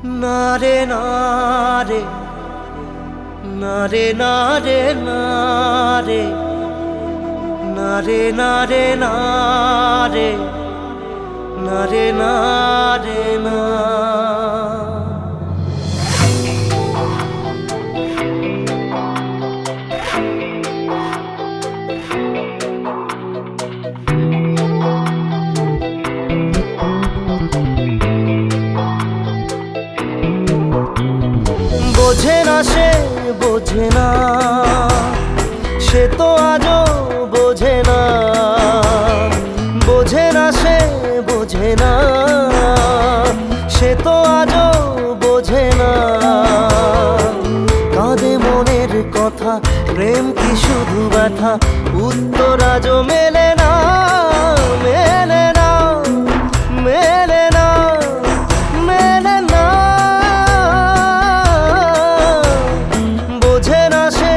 নারে নারে নারে নারে নারে নারে নারে নারে নারে নারে না বোঝে না সে বোঝে না, সে তো আজও বোঝে না। বোঝে না সে বোঝে না, সে তো আজও বোঝে না। কাঁদে মনের কথা, প্রেম কি শুধু ব্যথা, উত্তর আজও মেলে না, মেলে না, মেলে না, মেলে না। বোঝে না সে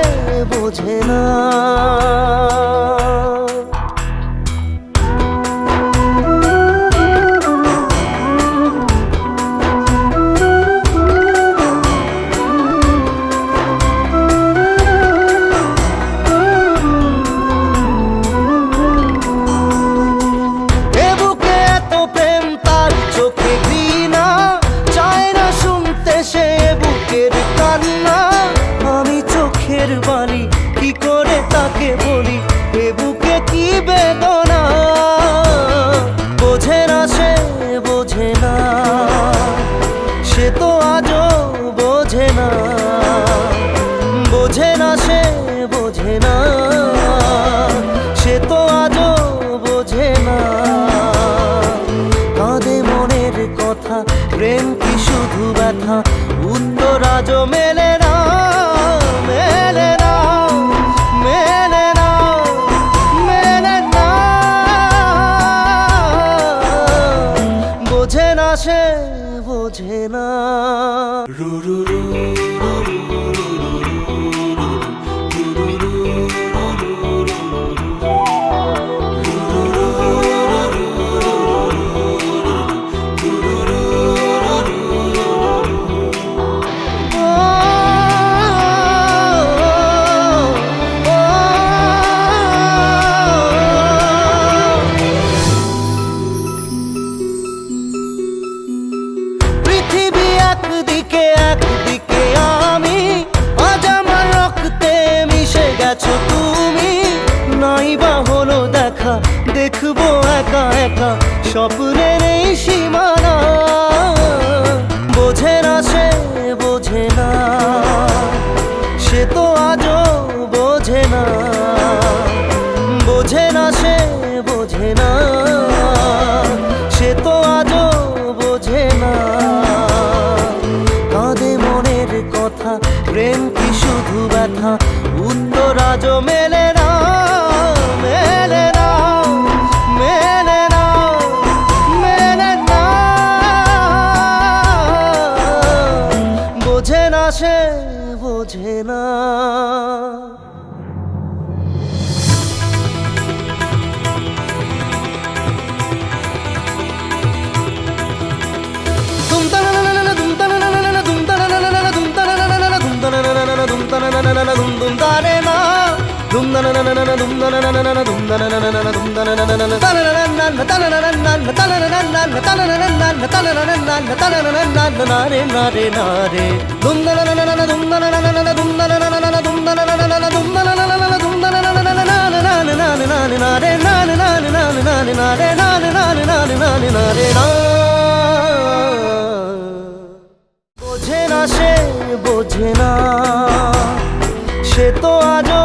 বোঝে না। বাণী কি করে তাকে বলি, এ বুকে কি বেদনা। বোঝে না সে বোঝে না, সে তো আজও বোঝে না। বোঝে না সে বোঝে না, সে তো আজও বোঝে না। কাঁদে মনের কথা, প্রেম কি শুধু ব্যথা, উত্তর আজও মেলে না, মেলে না, মেলে না, মেলে না। বোঝে না সে বোঝে না। একদিকে আমি, আজ আমার রক্তে মিশে গেছো তুমি। নাই বা হলো দেখা, দেখবো একা একা স্বপ্নের এই সীমানা। বোঝে না সে বোঝে না, সে তো আজও বোঝে না। বোঝে না সে বোঝে না, সে তো আজও বোঝে না। কাঁদে মনের কথা, প্রেম কি শুধু ব্যথা, উত্তর আজও মেলে না, মেলে না, মেলে না, মেলে না। বোঝে না সে বোঝে না। বোঝে না সে বোঝে না, সে তো আজও